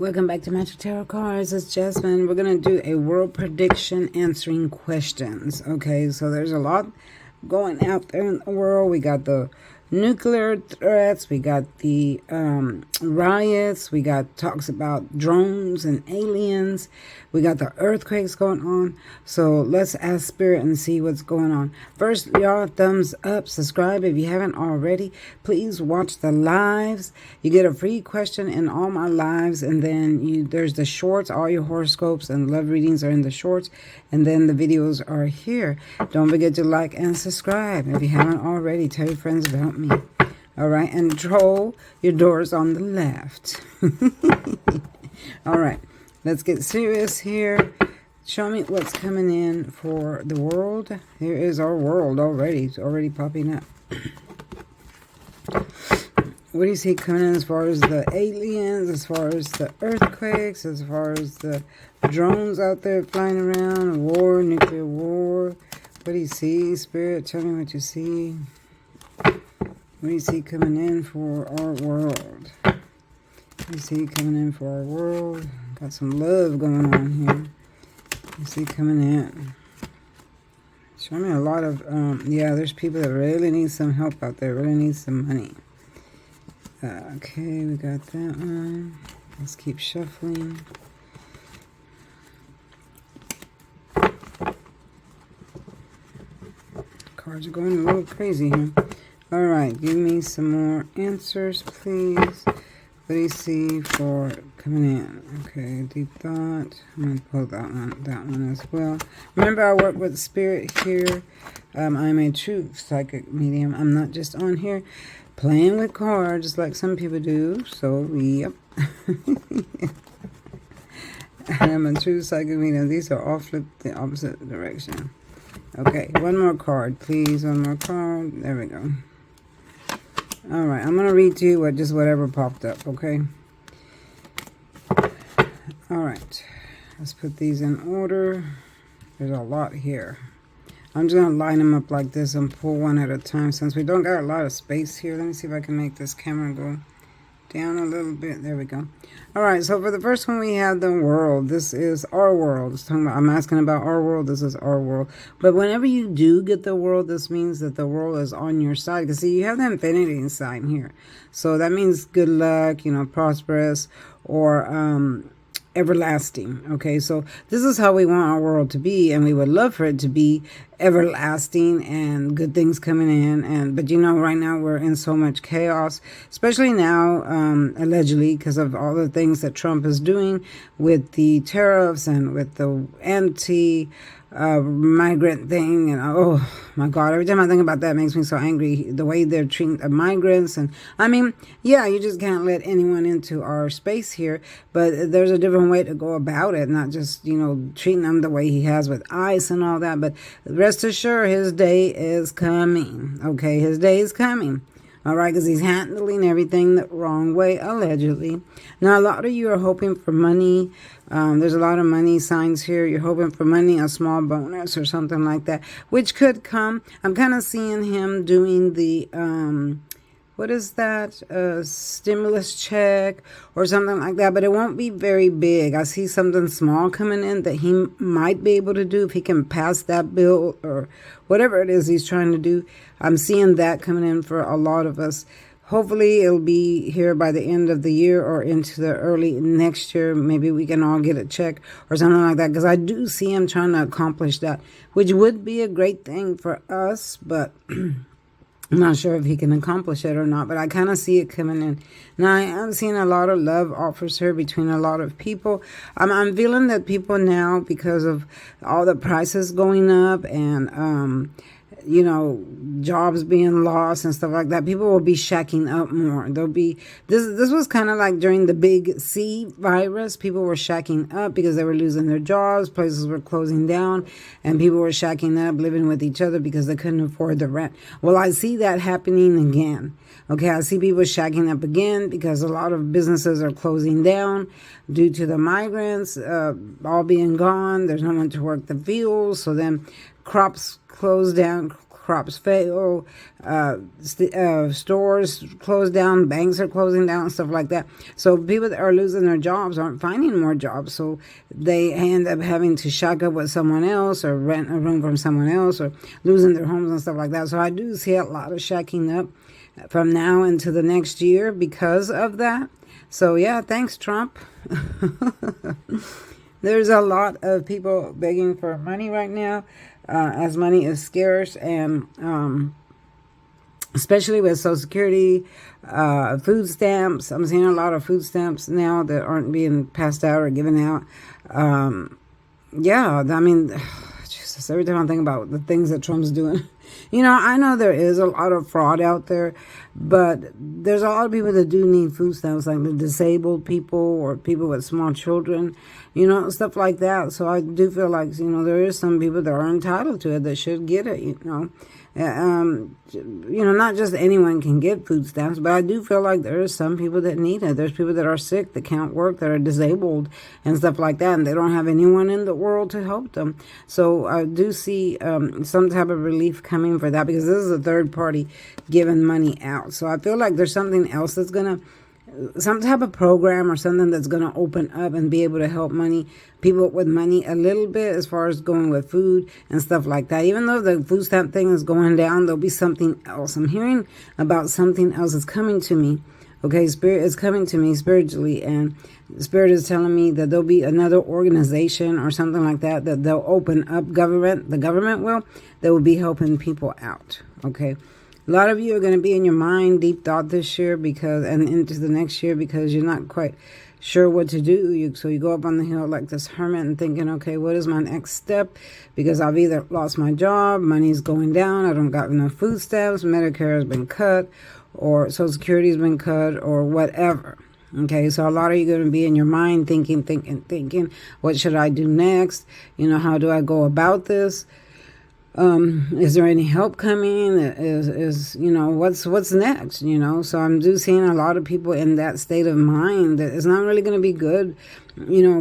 Welcome back to Magic Tarot Cards. It's Jasmine. We're going to do a world prediction answering questions. Okay, so there's a lot going out there in the world. We got the nuclear threats. We got the riots. We got talks about drones and aliens. We got the earthquakes going on. So let's ask Spirit and see what's going on. First, y'all, thumbs up, subscribe if you haven't already. Please watch the lives. You get a free question in all my lives, and then there's the shorts. All your horoscopes and love readings are in the shorts, and then the videos are here. Don't forget to like and subscribe if you haven't already. Tell your friends about me. All right, and troll, your door's on the left. All right, let's get serious here. Show me what's coming in for the world. Here is our world already. It's already popping up. What do you see coming in as far as the aliens, as far as the earthquakes, as far as the drones out there flying around, war, nuclear war? What do you see, Spirit? Tell me what you see. What do you see coming in for our world? What do you see coming in for our world? Got some love going on here. What do you see coming in? Show me a lot of, yeah, there's people that really need some help out there, really need some money. Okay, we got that one. Let's keep shuffling. Cards are going a little crazy here. All right, give me some more answers, please. What do you see for coming in? Okay, deep thought. I'm going to pull that one as well. Remember, I work with Spirit here. I'm a true psychic medium. I'm not just on here playing with cards like some people do. So, yep. I'm a true psychic medium. These are all flipped the opposite direction. Okay, one more card, please. One more card. There we go. All right, I'm going to read to you whatever popped up, okay? All right, let's put these in order. There's a lot here. I'm just going to line them up like this and pull one at a time since we don't got a lot of space here. Let me see if I can make this camera go down a little bit. There we go. All right, so for the first one, we have the world. This is our world. I'm asking about our world. This is our world. But whenever you do get the world, this means that the world is on your side. Because, see, you have the infinity sign here. So that means good luck, prosperous, or everlasting. Okay, so this is how we want our world to be, and we would love for it to be everlasting and good things coming in. But right now we're in so much chaos, especially now, allegedly, because of all the things that Trump is doing with the tariffs and with the migrant thing. And oh my God, every time I think about that, it makes me so angry, the way they're treating the migrants. And I mean, yeah, you just can't let anyone into our space here, but there's a different way to go about it, not just treating them the way he has with ICE and all that. But rest assured, his day is coming. Okay, his day is coming. All right, because he's handling everything the wrong way, allegedly. Now, a lot of you are hoping for money. There's a lot of money signs here. You're hoping for money, a small bonus or something like that, which could come. I'm kind of seeing him doing the, what is that? Stimulus check or something like that, but it won't be very big. I see something small coming in that he might be able to do if he can pass that bill or whatever it is he's trying to do. I'm seeing that coming in for a lot of us. Hopefully it'll be here by the end of the year or into the early next year. Maybe we can all get a check or something like that, because I do see him trying to accomplish that, which would be a great thing for us, but I'm not sure if he can accomplish it or not, but I kind of see it coming in. Now, I am seeing a lot of love offers here between a lot of people. I'm feeling that people now, because of all the prices going up and, jobs being lost and stuff like that, people will be shacking up more. There'll be, this was kind of like during the big C virus. People were shacking up because they were losing their jobs. Places were closing down and people were shacking up, living with each other because they couldn't afford the rent. Well, I see that happening again. Okay, I see people shacking up again because a lot of businesses are closing down due to the migrants all being gone. There's no one to work the fields. So then crops close down, crops fail, stores close down, banks are closing down, stuff like that. So people that are losing their jobs aren't finding more jobs. So they end up having to shack up with someone else or rent a room from someone else or losing their homes and stuff like that. So I do see a lot of shacking up from now into the next year because of that. So yeah, thanks, Trump. There's a lot of people begging for money right now, as money is scarce, and especially with Social Security, food stamps. I'm seeing a lot of food stamps now that aren't being passed out or given out. Yeah, I mean, Jesus, every time I think about the things that Trump's doing, I know there is a lot of fraud out there, but there's a lot of people that do need food stamps, like the disabled people or people with small children, stuff like that. So I do feel like, there is some people that are entitled to it that should get it, not just anyone can get food stamps, but I do feel like there are some people that need it. There's people that are sick, that can't work, that are disabled and stuff like that, and they don't have anyone in the world to help them. So I do see some type of relief coming for that, because this is a third party giving money out. So I feel like there's something else that's going to, some type of program or something that's going to open up and be able to help people with money a little bit, as far as going with food and stuff like that. Even though the food stamp thing is going down, there'll be something else. I'm hearing about something else that's coming to me. Okay, Spirit is coming to me spiritually, and Spirit is telling me that there'll be another organization or something like that they'll open up, the government that will be helping people out. Okay. A lot of you are going to be in your mind, deep thought this year, and into the next year, because you're not quite sure what to do. So you go up on the hill like this hermit and thinking, okay, what is my next step? Because I've either lost my job, money's going down, I don't got enough food stamps, Medicare has been cut, or Social Security has been cut, or whatever. Okay, so a lot of you are going to be in your mind thinking, what should I do next? How do I go about this? Is there any help coming? What's next? So I'm seeing a lot of people in that state of mind that it's not really going to be good,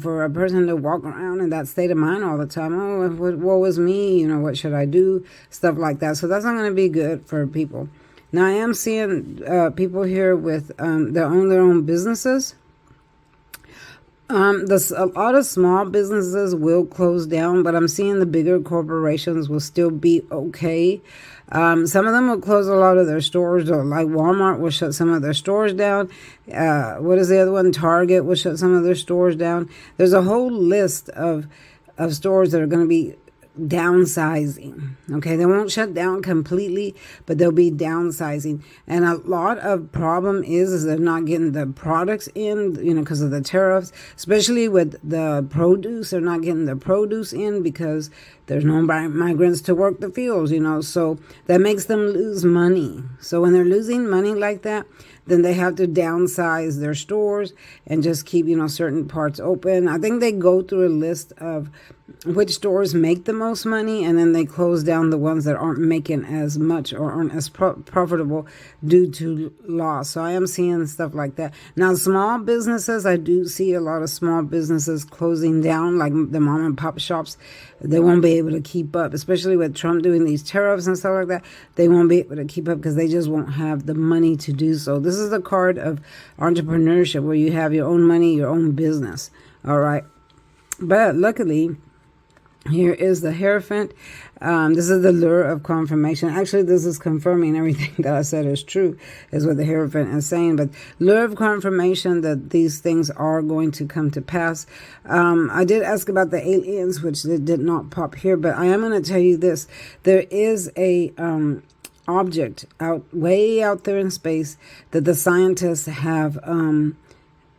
for a person to walk around in that state of mind all the time. Oh, what was me? What should I do? Stuff like that. So that's not going to be good for people. Now I am seeing people here with that own their own businesses. A lot of small businesses will close down, but I'm seeing the bigger corporations will still be okay. Some of them will close a lot of their stores, like Walmart will shut some of their stores down. What is the other one? Target will shut some of their stores down. There's a whole list of stores that are going to be downsizing. Okay, they won't shut down completely, but they'll be downsizing. And a lot of problem is they're not getting the products in, because of the tariffs, especially with the produce. They're not getting the produce in because there's no migrants to work the fields, so that makes them lose money. So when they're losing money like that, then they have to downsize their stores and just keep, certain parts open. I think they go through a list of which stores make the most money, and then they close down the ones that aren't making as much or aren't as profitable due to loss. So I am seeing stuff like that. Now, small businesses, I do see a lot of small businesses closing down, like the mom and pop shops. They won't be able to keep up, especially with Trump doing these tariffs and stuff like that. They won't be able to keep up because they just won't have the money to do so. This is the card of entrepreneurship, where you have your own money, your own business. All right. But luckily, here is the Hierophant. This is the lure of confirmation. Actually, this is confirming everything that I said is true, is what the Hierophant is saying. But lure of confirmation that these things are going to come to pass. I did ask about the aliens, which did not pop here, but I am going to tell you this. There is a object way out there in space that the scientists have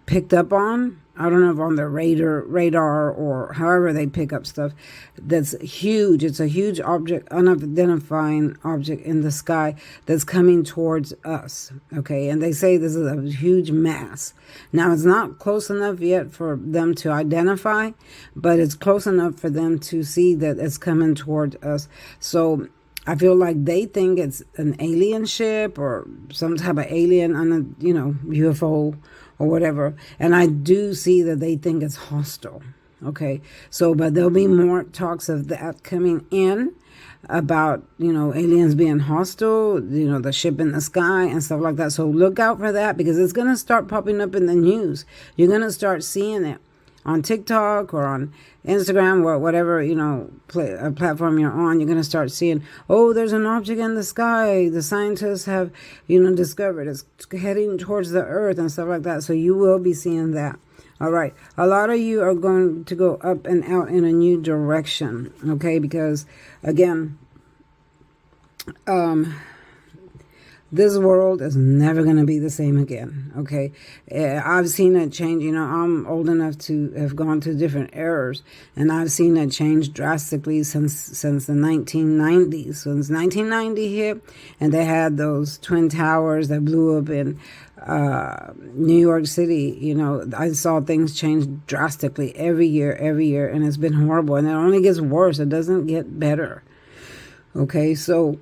picked up on. I don't know if on their radar or however they pick up stuff that's huge. It's a huge object, unidentifying object in the sky that's coming towards us. Okay, and they say this is a huge mass. Now, it's not close enough yet for them to identify, but it's close enough for them to see that it's coming towards us. So I feel like they think it's an alien ship or some type of alien on a, UFO or whatever. And I do see that they think it's hostile. Okay, so but there'll be more talks of that coming in about, aliens being hostile, the ship in the sky and stuff like that. So look out for that, because it's going to start popping up in the news. You're going to start seeing it on TikTok or on Instagram or whatever, platform you're on. You're going to start seeing, oh, there's an object in the sky. The scientists have, discovered it's heading towards the earth and stuff like that. So you will be seeing that. All right. A lot of you are going to go up and out in a new direction. Okay. Because again, this world is never going to be the same again. Okay. I've seen it change. I'm old enough to have gone through different eras, and I've seen it change drastically since the 1990s. Since 1990 hit, and they had those twin towers that blew up in New York City. I saw things change drastically every year, and it's been horrible, and it only gets worse. It doesn't get better. Okay, so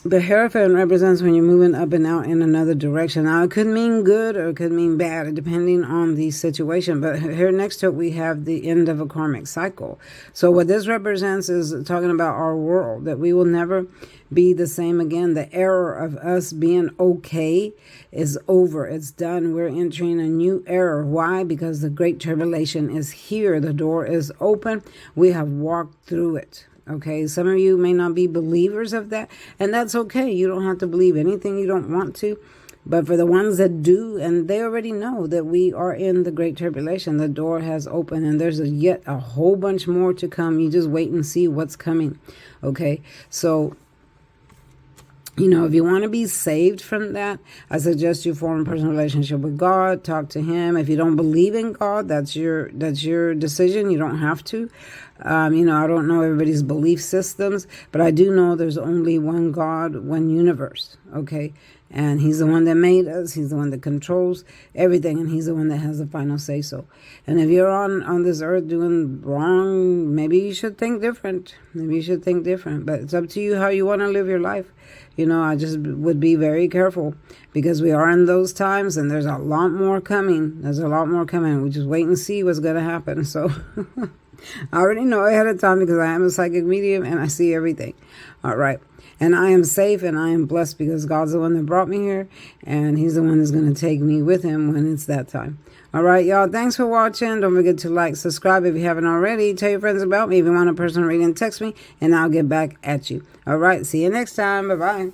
the Hierophant represents when you're moving up and out in another direction. Now, it could mean good or it could mean bad, depending on the situation. But here next to it, we have the end of a karmic cycle. So what this represents is talking about our world, that we will never be the same again. The era of us being okay is over. It's done. We're entering a new era. Why? Because the Great Tribulation is here. The door is open. We have walked through it. Okay, some of you may not be believers of that, and that's okay. You don't have to believe anything you don't want to. But for the ones that do, and they already know that we are in the Great Tribulation, the door has opened, and there's yet a whole bunch more to come. You just wait and see what's coming. Okay, so if you want to be saved from that, I suggest you form a personal relationship with God. Talk to Him. If you don't believe in God, that's your decision. You don't have to. I don't know everybody's belief systems, but I do know there's only one God, one universe. Okay, and He's the one that made us. He's the one that controls everything, and He's the one that has the final say so. And if you're on this earth doing wrong, maybe you should think different. But it's up to you how you want to live your life. I just would be very careful, because we are in those times, and there's a lot more coming. We just wait and see what's going to happen. So I already know ahead of time, because I am a psychic medium and I see everything. All right. And I am safe and I am blessed, because God's the one that brought me here, and He's the one that's going to take me with Him when it's that time. All right, y'all. Thanks for watching. Don't forget to like, subscribe if you haven't already. Tell your friends about me. If you want a personal reading, text me and I'll get back at you. All right. See you next time. Bye-bye.